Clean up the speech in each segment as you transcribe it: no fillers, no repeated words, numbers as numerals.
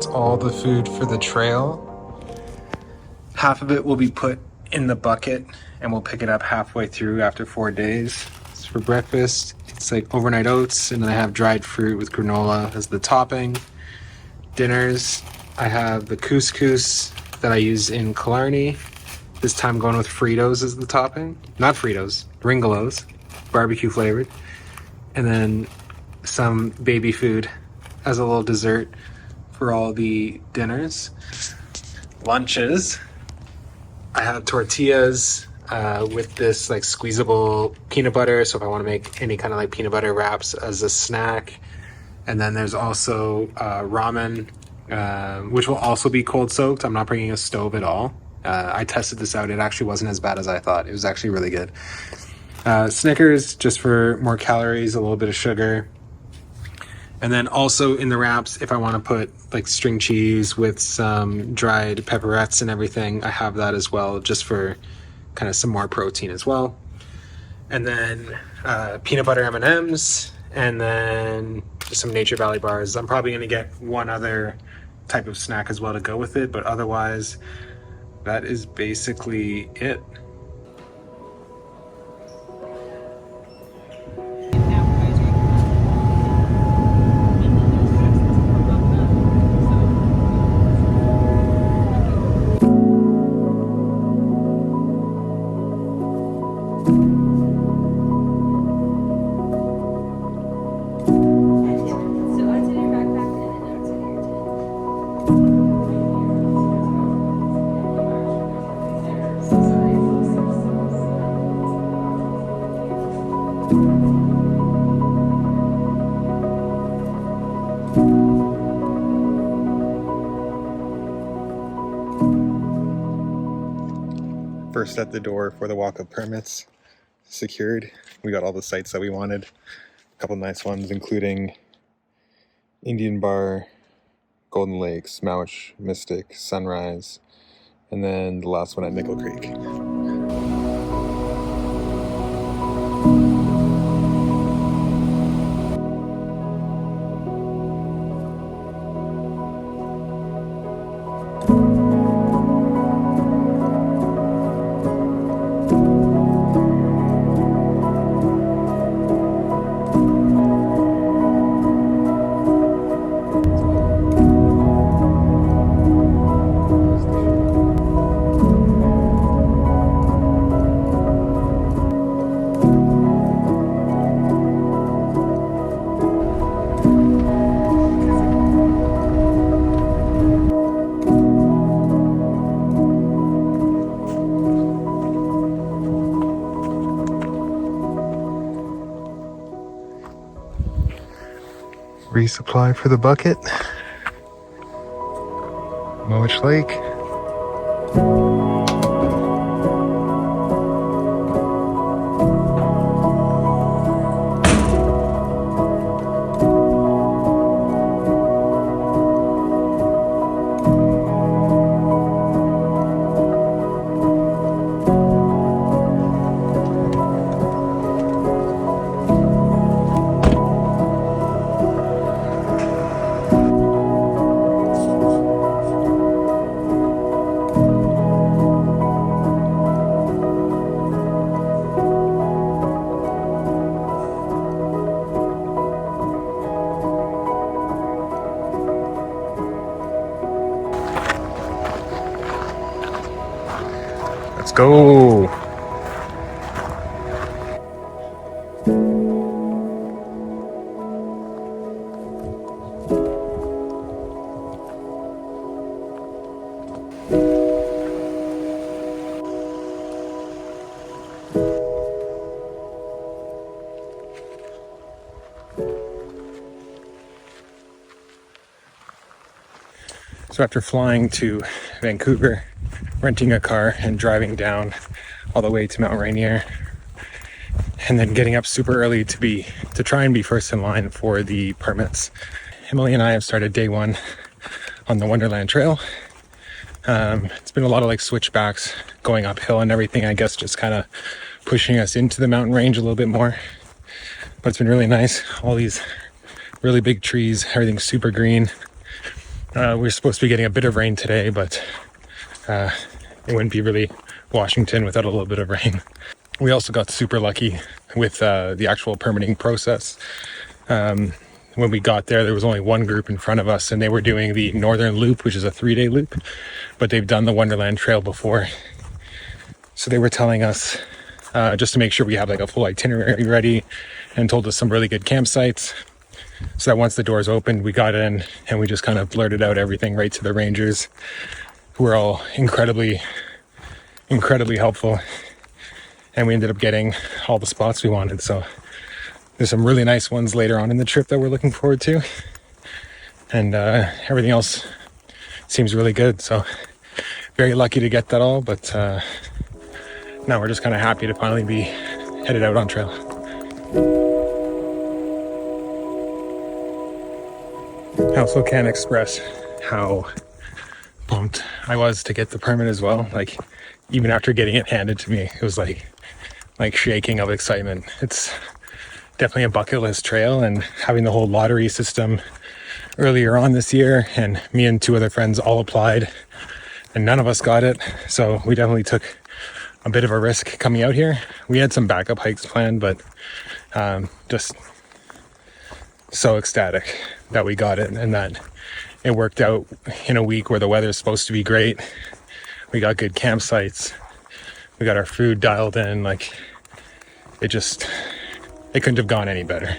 That's all the food for the trail. Half of it will be put in the bucket and we'll pick it up halfway through after 4 days. So for breakfast, it's like overnight oats, and then I have dried fruit with granola as the topping. Dinners, I have the couscous that I use in Killarney. This time going with Fritos as the topping. Not Fritos, Ringolos, barbecue flavored. And then some baby food as a little dessert for all the dinners. Lunches, I have tortillas with this like squeezable peanut butter. So if I want to make any kind of like peanut butter wraps as a snack. And then there's also ramen, which will also be cold soaked. I'm not bringing a stove at all. I tested this out. It actually wasn't as bad as I thought. It was actually really good. Snickers, just for more calories, a little bit of sugar. And then also in the wraps, if I want to put like string cheese with some dried pepperettes and everything, I have that as well, just for kind of some more protein as well. And then peanut butter M&Ms, and then just some Nature Valley bars. I'm probably going to get one other type of snack as well to go with it, but otherwise, that is basically it. First at the door for the walk-up permits secured. We got all the sites that we wanted. A couple nice ones, including Indian Bar, Golden Lakes, Mouch, Mystic, Sunrise, and then the last one at Nickel Creek. Resupply for the bucket. Mowich Lake. Let's go. So after flying to Vancouver, renting a car and driving down all the way to mt.Rainer, and then getting up super early to try and be first in line for the permits. Emily and I have started day one on the Wonderland Trail. It's been a lot of like switchbacks going uphill and everything, I guess just kind of pushing us into the mountain range a little bit more. But it's been really nice. All these really big trees, everything's super green. We're supposed to be getting a bit of rain today, but it wouldn't be really Washington without a little bit of rain. We also got super lucky with the actual permitting process. When we got there was only one group in front of us, and they were doing the Northern Loop, which is a 3-day loop, but they've done the Wonderland Trail before. So they were telling us just to make sure we have like a full itinerary ready, and told us some really good campsites, so that once the doors opened, we got in and we just kind of blurted out everything right to the rangers, who were all incredibly helpful, and we ended up getting all the spots we wanted. So there's some really nice ones later on in the trip that we're looking forward to, and everything else seems really good. So very lucky to get that all, but now we're just kind of happy to finally be headed out on trail. I also can't express how pumped I was to get the permit as well. Like, even after getting it handed to me, it was like shaking of excitement. It's definitely a bucket list trail, and having the whole lottery system earlier on this year, and me and 2 other friends all applied and none of us got it. So we definitely took a bit of a risk coming out here. We had some backup hikes planned, but just so ecstatic that we got it, and that it worked out in a week where the weather's supposed to be great. We got good campsites, we got our food dialed in. Like, it couldn't have gone any better.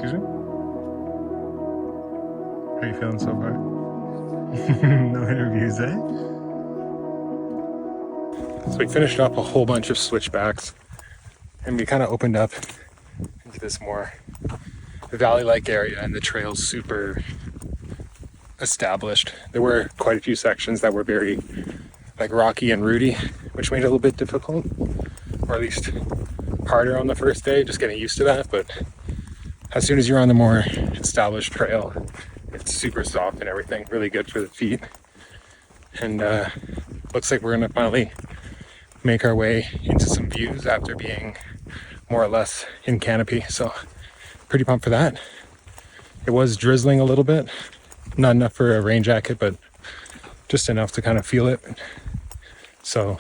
Excuse me? How are you feeling so far? No interviews, eh? So we finished up a whole bunch of switchbacks, and we kind of opened up into this more valley-like area, and the trail's super established. There were quite a few sections that were very like rocky and rooty, which made it a little bit difficult, or at least harder on the first day, just getting used to that. But as soon as you're on the more established trail, it's super soft and everything, really good for the feet. And looks like we're gonna finally make our way into some views after being more or less in canopy. So pretty pumped for that. It was drizzling a little bit, not enough for a rain jacket, but just enough to kind of feel it. So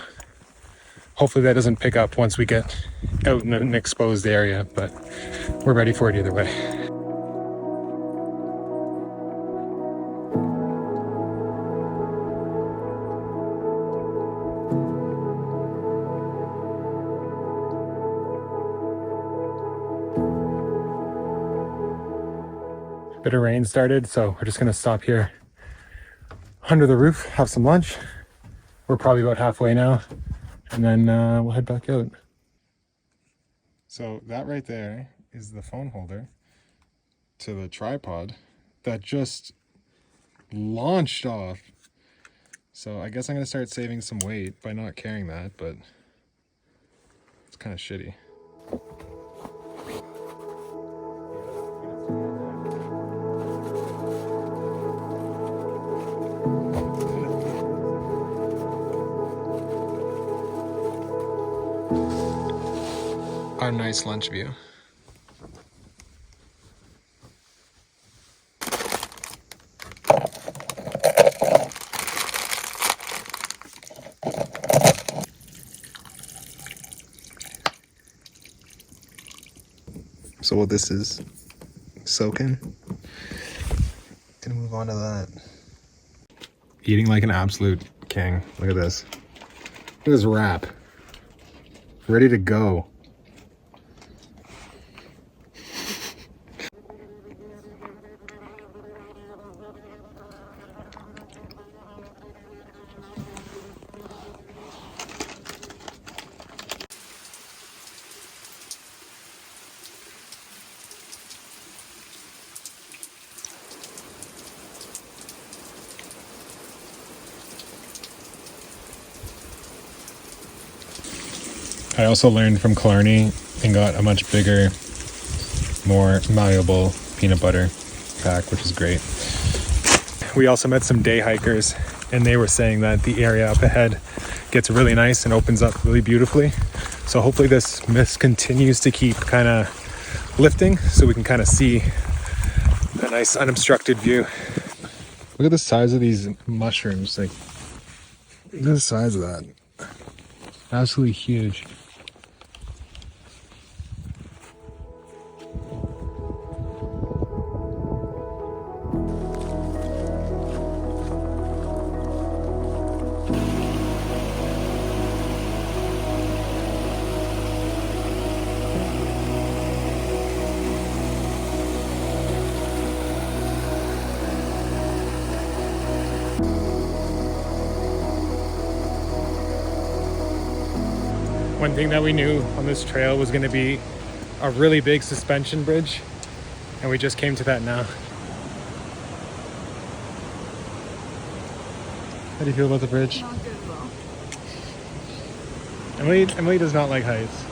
hopefully that doesn't pick up once we get out in an exposed area, but we're ready for it either way. Bit of rain started, so we're just gonna stop here under the roof, have some lunch. We're probably about halfway now, and then we'll head back out. So that right there is the phone holder to the tripod that just launched off. So I guess I'm gonna start saving some weight by not carrying that, but it's kind of shitty. Our nice lunch view. So what this is soaking. Gonna move on to that. Eating like an absolute king. Look at this. Look at this wrap. Ready to go. I also learned from Killarney and got a much bigger, more malleable peanut butter pack, which is great. We also met some day hikers, and they were saying that the area up ahead gets really nice and opens up really beautifully. So hopefully this mist continues to keep kind of lifting so we can kind of see a nice unobstructed view. Look at the size of these mushrooms. Like, look at the size of that. Absolutely huge. One thing that we knew on this trail was going to be a really big suspension bridge, and we just came to that now. How do you feel about the bridge? Not good, well. Emily does not like heights.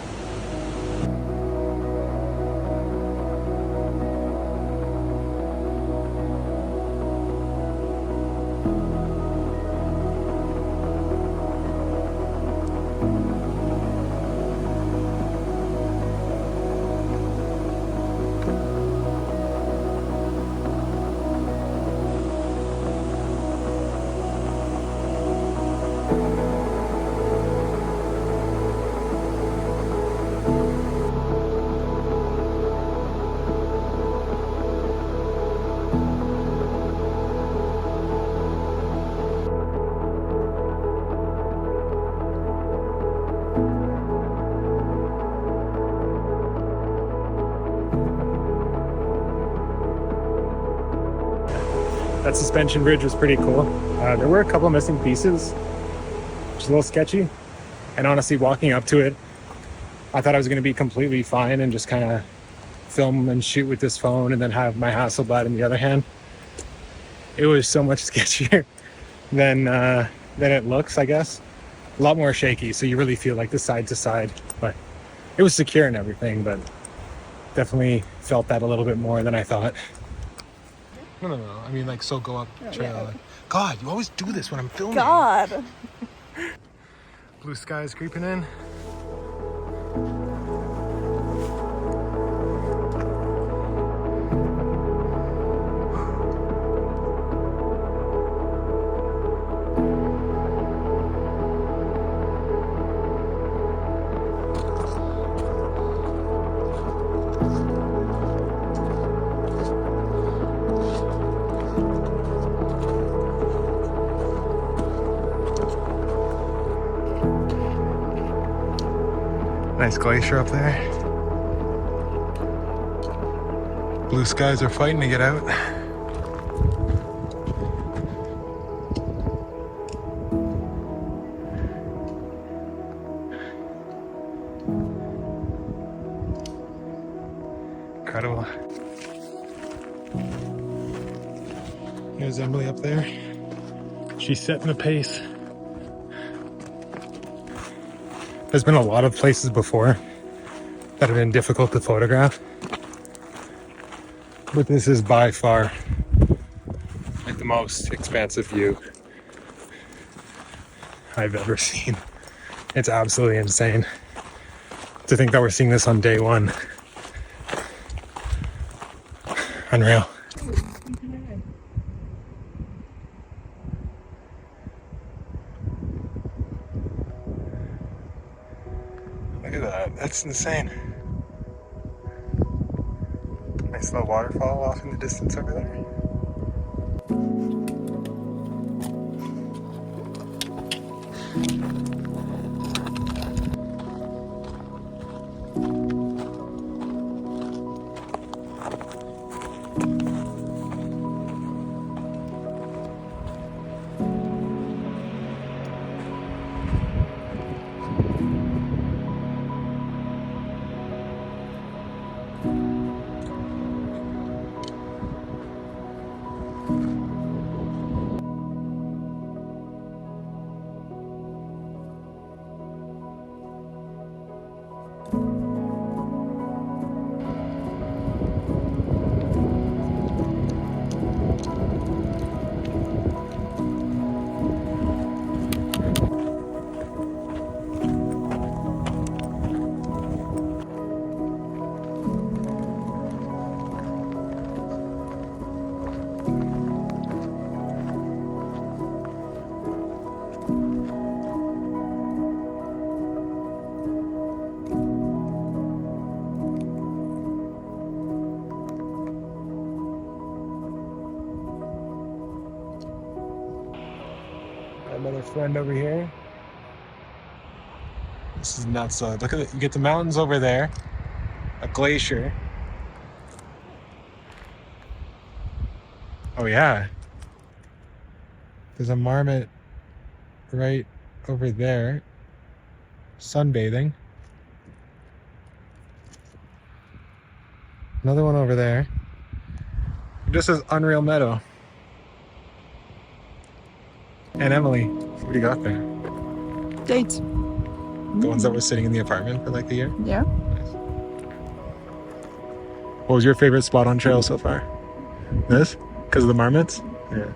That suspension bridge was pretty cool. There were a couple missing pieces, which is a little sketchy. And honestly, walking up to it, I thought I was going to be completely fine and just kind of film and shoot with this phone and then have my Hasselblad in the other hand. It was so much sketchier than it looks, I guess. A lot more shaky, so you really feel like the side to side. But it was secure and everything, but definitely felt that a little bit more than I thought. No. I mean, like, so go up trail. Yeah. God, you always do this when I'm filming. God. Blue sky is creeping in. Nice glacier up there. Blue skies are fighting to get out. Incredible. Here's Emily up there. She's setting the pace. There's been a lot of places before that have been difficult to photograph, but this is by far like the most expansive view I've ever seen. It's absolutely insane to think that we're seeing this on day one. Unreal. Look at that, that's insane. Nice little waterfall off in the distance over there. Another friend over here. This is nuts. Look at it. You get the mountains over there, a glacier. Oh yeah. There's a marmot right over there, sunbathing. Another one over there. This is Unreal Meadow. And Emily, what do you got there? Dates. The ones that were sitting in the apartment for like the year? Yeah. Nice. What was your favorite spot on trail so far? This? Because of the marmots? Yeah.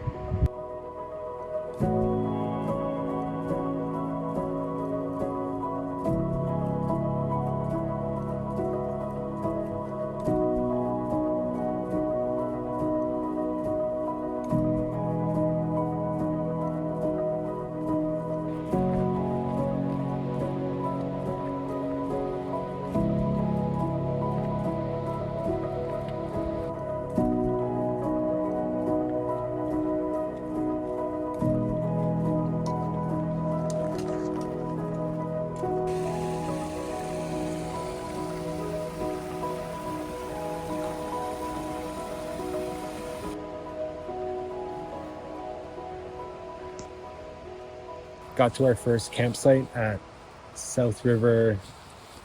Got to our first campsite at South River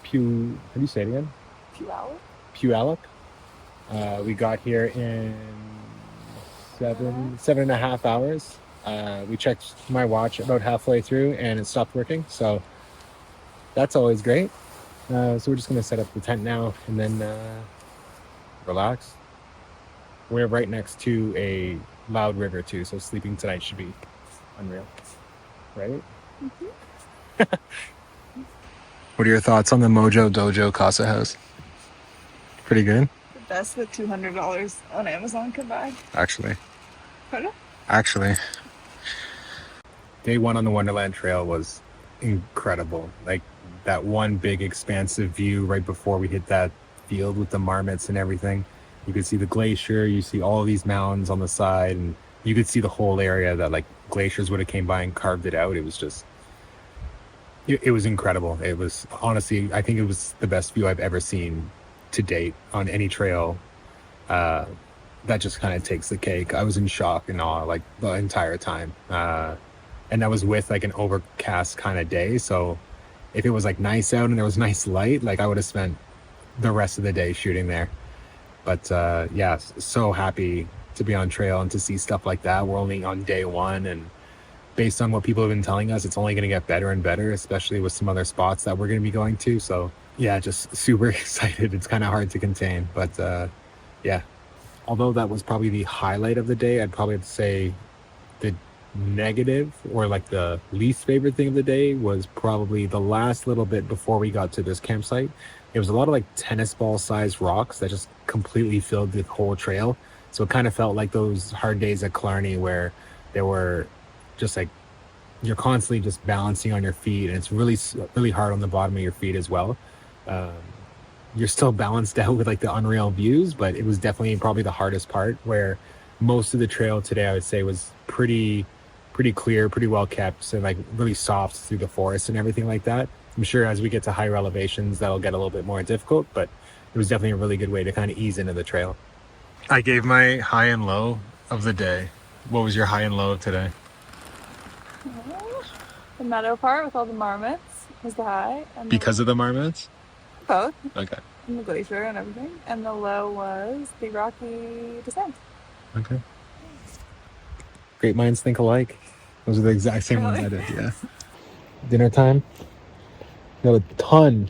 how do you say it again? Puyallup. Puyallup. We got here in 7.5 hours. We checked my watch about halfway through and it stopped working, so that's always great. So we're just gonna set up the tent now and then relax. We're right next to a loud river too, so sleeping tonight should be unreal, right? Mm-hmm. What are your thoughts on the Mojo Dojo Casa House? Pretty good? The best that $200 on Amazon could buy. Actually. Pardon? Actually. Day one on the Wonderland Trail was incredible. Like that one big expansive view right before we hit that field with the marmots and everything. You could see the glacier, you see all these mountains on the side, and you could see the whole area that like glaciers would have came by and carved it out. It was just, it was incredible. It was honestly, I think it was the best view I've ever seen to date on any trail. That just kind of takes the cake. I was in shock and awe like the entire time. And that was with like an overcast kind of day. So if it was like nice out and there was nice light, like I would have spent the rest of the day shooting there. But yeah, so happy to be on trail and to see stuff like that. We're only on day one, and based on what people have been telling us, it's only going to get better and better, especially with some other spots that we're going to be going to. So yeah, just super excited. It's kind of hard to contain, but yeah. Although that was probably the highlight of the day, I'd probably have to say the negative or like the least favorite thing of the day was probably the last little bit before we got to this campsite. It was a lot of like tennis ball sized rocks that just completely filled the whole trail. So it kind of felt like those hard days at Killarney where there were just like, you're constantly just balancing on your feet, and it's really, really hard on the bottom of your feet as well. You're still balanced out with like the unreal views, but it was definitely probably the hardest part, where most of the trail today I would say was pretty clear, pretty well kept, so like really soft through the forest and everything like that. I'm sure as we get to higher elevations that'll get a little bit more difficult, but it was definitely a really good way to kind of ease into the trail. I gave my high and low of the day. What was your high and low of today? The meadow part with all the marmots was the high. And because of the marmots? Both. Okay. And the glacier and everything. And the low was the rocky descent. Okay. Great minds think alike. Those are the exact same ones I did, yeah. Dinner time. We have a ton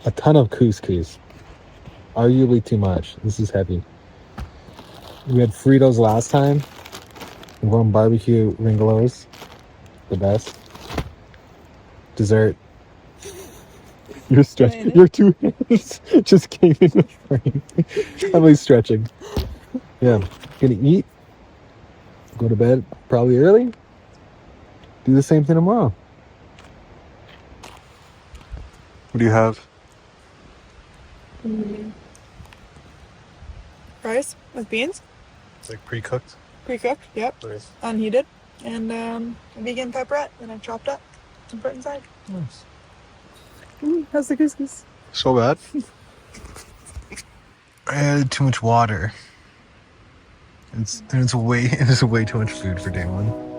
of couscous. Arguably too much. This is heavy. We had Fritos last time. We're going barbecue ringolos. The best. Dessert. You're stretching. Your two hands just came in the frame. Emily's stretching. Yeah. Gonna eat. Go to bed probably early. Do the same thing tomorrow. What do you have? Rice with beans. It's like pre-cooked? Pre-cooked, yep. Nice. Unheated. and a vegan pepperette that I've chopped up and put inside. Nice. How's the couscous? So bad. I added too much water. It's way too much food for day one.